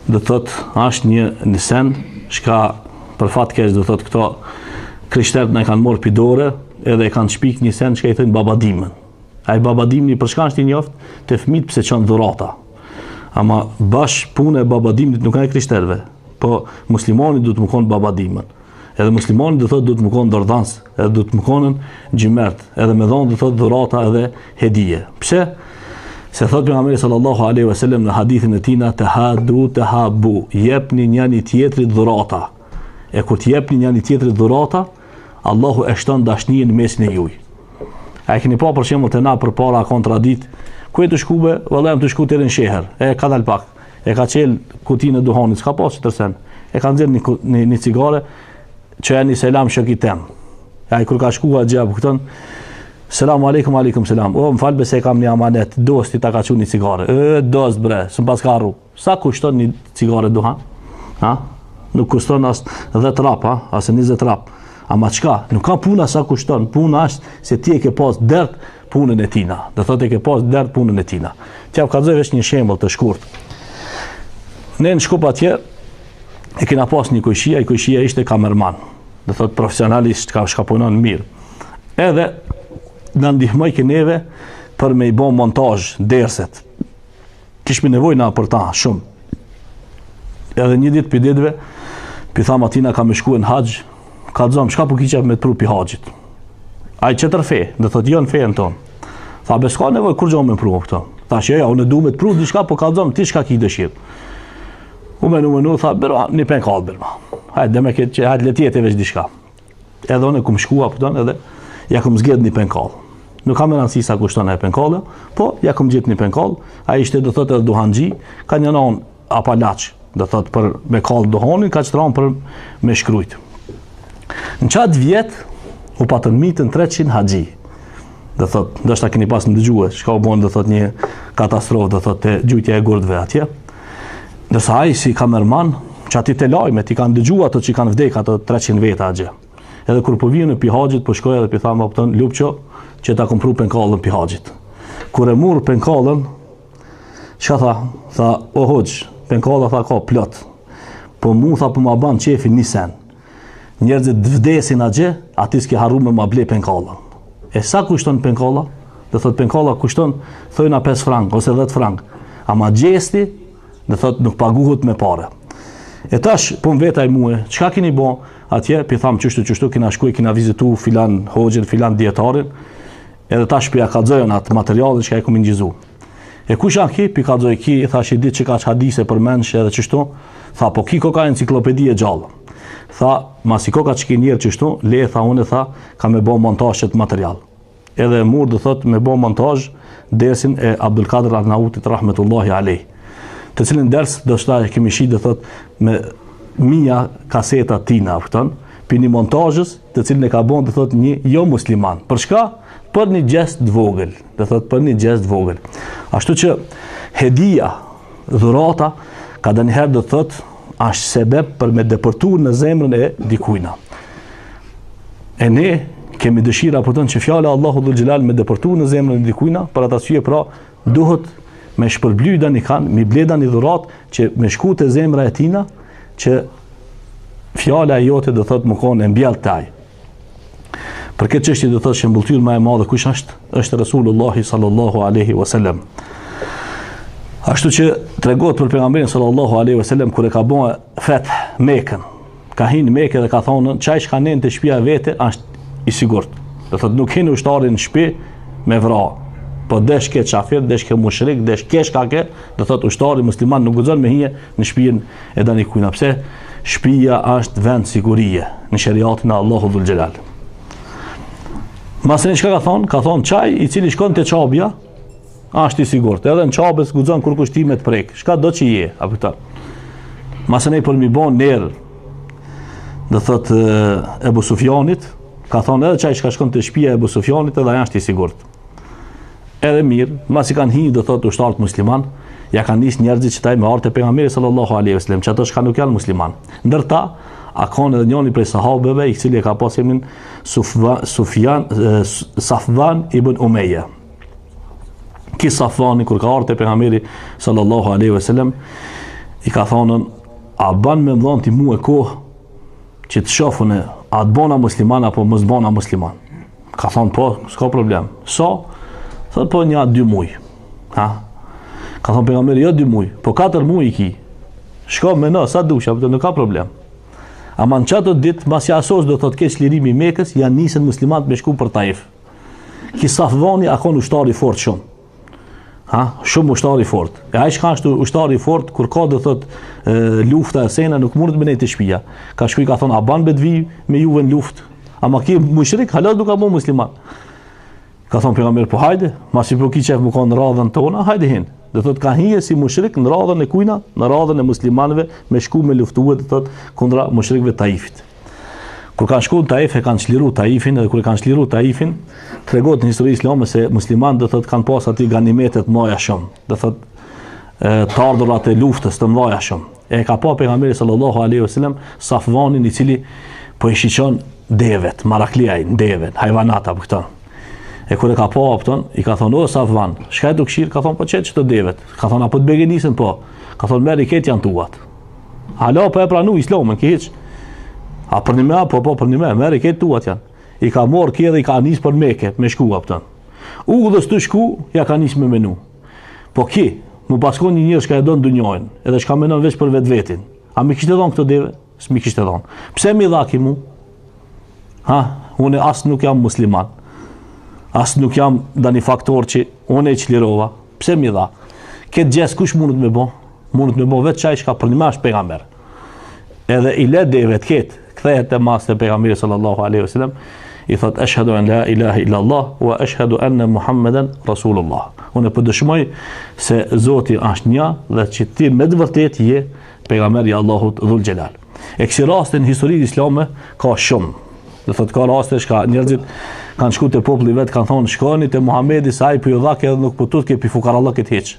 do thot është një sen shka për fat keq do thot këto krishterët na kanë marrë pidore edhe e kanë shpik një sen që i thënë babadimën. Ai babadimni për shka është i njoft të fëmijët pse çon dhurata. Ama bash punë e babadimit nuk ka e krishterëve, po muslimani duhet të mëkon babadimën. Edhe muslimani do thotë duhet të mëkon dordhans, edhe duhet të mëkonën gjimert, edhe me dhon do thotë dhurata edhe hedije. Pse? Se thot pejgamberi sallallahu alaihi wasallam në hadithin e tij tahabu, jepni njëri tjetrit dhurata. E kur të jepni njëri tjetrit dhurata, Allahu e shton dashninë në mesin e juaj. A e keni pa për shembull të na përpara kontradit, ku e të shkuve, vallai jam të shku deri në sheher. E ka dal pak. E ka çel kutinë e duhanit, s'ka pas tërsen. E ka nxjerr një cigare, që janë një selam shëkitem. Ai kur ka shkuar xhap kupton, selam aleikum, aleikum selam. O, më fal besë kam një amanet, dosti ta ka çu një cigare. Dos bre, s'pas ka rru. Sa kushton një cigare duhan? Ha? Nuk kushton as 10 rap, ha? As 20 rap. Ama çka? Nuk ka puna sa kushton. Puna është se ti e ke pas dert punën e tina. Do thotë e ke pas dert punën e tina. T'ja kallzoj vetë një shembull të shkurt. Ne në Shkup atje e kena pas një kojshia, i kojshia ishte kamerman. Do thotë profesionalisht ka shkapunon mirë. Edhe na ndihmoi ke neve për me i bën montazh derset. Kishme nevojë na për ta shumë. Edhe një ditë për ditëve, pi tham atina ka me shku në haxh, ka dzom, shka po kiqef me të pru pi haxhit. Ai qëtër fe, dhe thot jo në fejën tonë. Tha, be s'ka nevoj, kur gjo me pru këto? Tha, që unë du me të pru diçka, po ka dzom, ti shka ki dëshirë. U menu, tha, bërma, një pen kallë, bërma. Hajde, dhe me këtë që, hajde, letjet e veç diçka. Edhe unë e kum shkua, pëton, edhe, ja kum zgjedh një pen kallë. Nuk kam e rëndësi sa kushton e pen kallë, po, ja kum gjithë një pen kallë. Ai ishte, do thot, edhe duhanxhi, ka një non apalaç, do thot, për me kallë duhanin, ka qëtëran për me shkrujt. Në qatë vjetë, u patën mitën 300 haxhi. Do thot, ndoshta keni pas ndëgjuar, çka u bën do thot një katastrofë do thot te gjujtja e gurdhve atje. Ndërsa ai si kamerman, çati te lajme, ti kanë dëgjuar ato që kanë vdek ato 300 veta atje. Edhe kur po vjen në pi haxhit, po shkoj edhe pi tham opton lupço që ta kompru penkallën pi haxhit. Kur e murr penkallën, çka tha? Tha, o hoxh, penkalla tha ka plot. Po mu tha po ma ban çefin një sen. Njerëzit vdesin atje, aty s'ke harru me ma ble penkallën. E sa kushton penkalla? Do thot penkalla kushton thojna 5 frank ose 10 frank. Ama gjesti, do thot nuk paguhet me parë. E tash po vetaj mua, çka keni bën atje? Pi tham çështu kena shkuar, kena vizitu filan hoxhin, filan dietarin. Edhe tash pi ja kallzojon atë materialin që ai kum ngjizu. E kush janë ki? Pi kallzoj ki, thash i ditë që ka hadise për mensh edhe çështu. Tha po ki ka enciklopedi e gjallë. Tha, masi koka që ki njerë qështu, le tha unë tha, ka me bo montaj qëtë material. Edhe mur dhe thot me bo montaj dersin e Abdulkadir Arnautit rahmetullahi alej. Të cilin ders do shta e kemi shi dhe thot me mija kaseta tina, pëton, për një montajës të cilin e ka bon dhe thot një jo musliman. Për shka? Për një gjest dvogël. Dhe thot për një gjest dvogël. Ashtu që hedia, dhurata, ka dhe njëherë dhe thot është sebeb për me depërtu në zemrën e dikujna. E ne kemi dëshira për tënë që fjale Allahu dhul Gjelal me depërtu në zemrën e dikujna, për atë asyje pra duhet me shpërblyda një kanë, me bleda një dhurat që me shku të zemra e tina, që fjale e jote dhe thot më konë e mbjell taj. Për këtë qështje dhe thot shëmbulltyr ma e madhe kush është Rasulullahi sallallahu aleyhi wasallam. Ashtu që tregohet për pejgamberin sallallahu alaihi wasallam kur e ka bën feth Mekën. Ka hinë Mekë dhe ka thonë çaj që kanë në shtëpia vete është i sigurt. Do thotë nuk hinë ushtarin në shtëpi me vra. Po desh ke çafir, desh ke mushrik, desh kesh ka ke, do thotë ushtari musliman nuk guxon me hije në shtëpinë e danikujt. Pse? Shtëpia është vend sigurie në shariatin e Allahu dhul Xhelal. Masën çka ka thonë? Ka thonë çaj i cili shkon te çabja është i sigurt. Edhe në çabës guxon kur kushtimet prek. Çka do që je, apo ta. Masën e për mi bon ner, do thot Ebu Sufjanit, ka thonë edhe çaj që shkon te shtëpia e Ebu Sufjanit edhe ai është i sigurt. Edhe mirë, masi kanë hyrë do thot ushtarët musliman, ja kanë nis njerëzit që taj me ardhte pejgamberi sallallahu alaihi wasallam, që ato shka nuk janë musliman. Ndërta, a ka edhe njëri prej sahabeve i cili e ka pas emrin Safvan ibn Umayya. Ki Safvani kur ka ardhur te pejgamberi sallallahu alaihi wasallam, I ka thonën, a ban me dhon ti mu e kohë që të shofën e a të bona musliman apo mos bona musliman? Ka thonë po, s'ka problem. Thot po 1-2 muj. Ha? Ka thonë pejgamberi jo 2 muj, po 4 muj i ki. Shko me në, sa dush, apo nuk ka problem. Ama në qato ditë, mas jasos do thot keq lirimi i Mekës, janë nisën muslimanët me shku për Taif. Ki Safvani akon ushtari fort shumë. Ha? Shumë ushtari fort. E ai shka është ushtari fort, kur ka do thot lufta e sena, nuk mundet me nejtë të shpia. Ka shkuj ka thonë, a ban bedvi me juve në luft? Ama ki mushrik, halat nuk ka mu musliman. Ka thonë pejgamberi, po hajde, masi po ki qef më ka në radhën tona, hajde hin. Dhe thot ka hije si mushrik në radhën e kujna, në radhën e muslimanëve me shku me luftuar dhe thot kundra mushrikëve Taifit. Kur kanë shku në Taif e kanë çliru Taifin, edhe kur e kanë çliru Taifin, tregohet në histori islame se muslimanët do thot kanë pas aty ganimetet mëdha shumë. Do thot të ardhurat e luftës të mëdha shumë. E ka pa pejgamberi sallallahu alaihi wasallam Safvanin i cili po i shiqon devet, marakliaj, devet, hajvanata për këto. E kur e ka pa opton, i ka thonë, o Safvan, shka e të këshirë? Ka thonë, po qëtë që të devet. Ka thonë, apo të begenisën, po. Ka thonë, meri ketë janë tuat. Hala, po e pranu islamën, ki hiq. A për një me, po për një me, meri ketë tuat janë. I ka morë kje dhe i ka nisë për Meke, me shku opton. Udhës të shku, ja ka nisë me menu. Po ki, mu paskon një njërë shka e donë dunjojnë, edhe shka menon veç për vetë vetin. A mi kishte dhonë këto deve? S'mi kishte dhonë. Pse mi dha ki mu? Ha, une asë nuk jam musliman. Asë nuk jam dani faktor që unë e qlirova. Pse mi dha? Këtë gjesë kush mundet me bo? Mundet me bo vetë qaj shka për një mash pejgamber. Edhe i le deve të ketë, kthehet të mas të pejgamberi sallallahu alaihi wasallam, i thot, ashhadu an la ilaha illallah, wa ashhadu anna Muhammeden Rasulullah. Unë e përdëshmoj se Zoti është një dhe që ti me të vërtet je pejgamberi Allahut dhul gjelal. E kësi rastin në historitë islame ka shumë. Dhe thot ka raste shka njerëzit kanë shku të populli vetë, kanë thonë shkoni të Muhamedi se ai për ju dhake edhe nuk pëtut ke pi fukarallëkit hiq.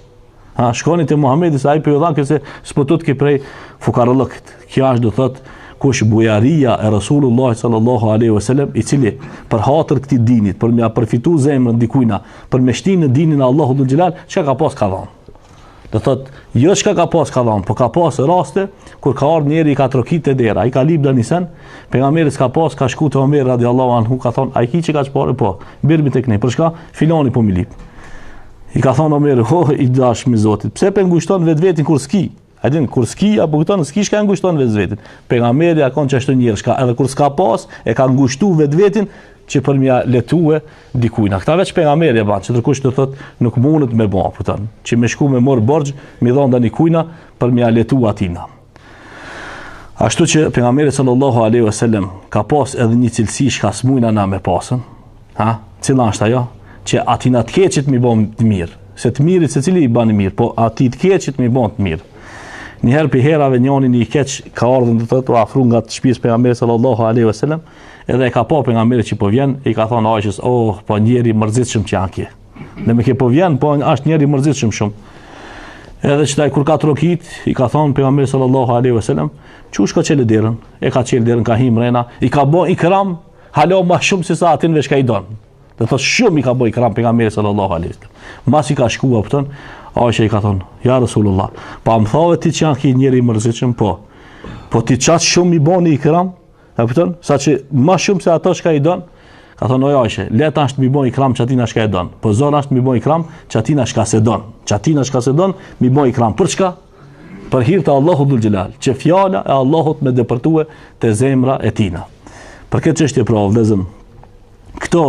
Ha, shkoni të Muhamedi se ai për ju dhake se s'pëtut ke prej fukarallëkit. Kjo është do thot kush bujaria e Rasulullah sallallahu alaihi wasallam i cili për hatër këtij dinit, për me përfitu zemrën dikujna, për me shtinë në dinin e Allahut dhul xhelal, çka ka pas ka dhënë. Do thot, jo çka ka pas ka dhënë, po ka pas raste kur ka ardhur njëri i ka trokit te dera, ai ka lip danisen, pejgamberi s'ka pas, ka shku te Omer radiallahu anhu, ka thon, ai ki që ka çfarë po, birmi tek ne, për çka filani po mi lip. I ka thon Omer, ho i dash me Zotit, pse pe ngushton vetvetin kur ski? A din kur ski apo këton ski shka ngushton vetvetin. Pejgamberi akon çashtu njerëz ka edhe kur s'ka pas e ka ngushtu vetvetin që për mja letue dikujna. Këta veç pejgamberi e banë, që tërkush të thot nuk mundet me ba, pëtën, që me shku me morë borgjë, mi dhonda një kujna për mja letu atina. Ashtu që pejgamberi sallallahu alaihi wasallam ka pas edhe një cilësi shka s'mujna na me pasën, ha? Cila është ajo? Që atina të keqit mi bom të mirë, se të mirit se cili i banë mirë, po ati të keqit mi bom të mirë. Njëherë për herave njënin i keq ka ardhën të thot u afru nga të shpis pejgamberi sallallahu alaihi wasallam, edhe e ka pa pejgamberi që po vjen, i ka thonë Aishës, oh, po njeri mërzitshëm që janë kje. Dhe me ke po vjen, po është njeri mërzitshëm shumë. Edhe që taj kur ka trokit, i ka thonë pejgamberi sallallahu alaihi wasallam, qush ka qelë derën? E ka qelë derën, ka him rena, i ka bo i kram, halo ma shumë se sa atin veç ka i donë. Dhe thot shumë i ka bo i kram pejgamberi sallallahu alaihi wasallam. Mas i ka shkua pëtën, Aisha i ka thonë, ja Rasulullah, pa më thave ti që janë ki njeri mërzitshëm, po ti qatë shumë i boni i kram, e pëtën, sa që ma shumë se ato shka i donë, ka thonë, oj Aisha, leta është mi boni i kram që atina shka i donë, po zonë është mi boni i kram që atina shka se donë, që atina shka se donë, mi boni i kram, për çka? Për hir të Allahut dhul xhelal, që fjala e Allahut me depërtue te zemra e tina. Për këtë çështje pra vëllezër, këto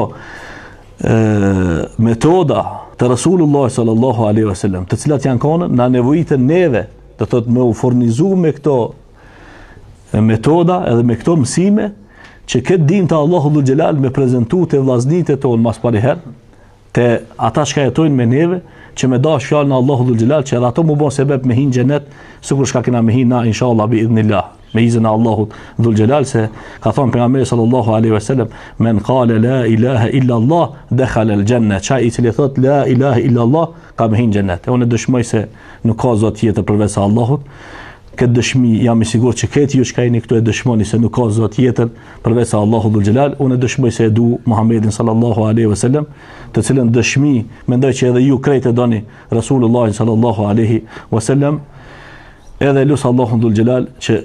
metoda të Rasulullah sallallahu alaihi wasallam, të cilat janë kanë na nevojitën neve, do thotë me u furnizu me këto metoda edhe me këto mësime që këtë din të Allahut dhul xhelal me prezantu te vllaznitë tonë mas pari herë, te ata që jetojnë me neve, që me dash fjalën e Allahut dhul xhelal, që edhe ato më bën sebeb me hin xhenet, sikur shka kena me hin na inshallah bi idhnillah. Me izin e Allahut dhul xhelal, se ka thënë pejgamberi sallallahu alaihi wasallam, men qala la ilaha illa Allah dakhala al janna, çai i cili thot la ilaha illa Allah ka me hin xhenet. Unë dëshmoj se nuk ka zot tjetër përveç Allahut. Këtë dëshmi jam i sigurt që këtë ju që jeni këtu e dëshmoni se nuk ka zot tjetër përveç Allahut dhul xhelal. Unë dëshmoj se e du Muhammedin sallallahu alaihi wasallam, të cilën dëshmi mendoj që edhe ju krejt e doni Rasulullah sallallahu alaihi wasallam. Edhe lusë Allahun dhul Gjelal që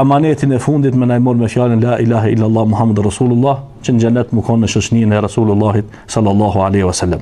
amanetin e fundit me najmor me fjalën La ilaha illallah Muhammadur Rasulullah, që në xhenet më konë në shoqëninë e Rasulullahit sallallahu alaihi wasallam.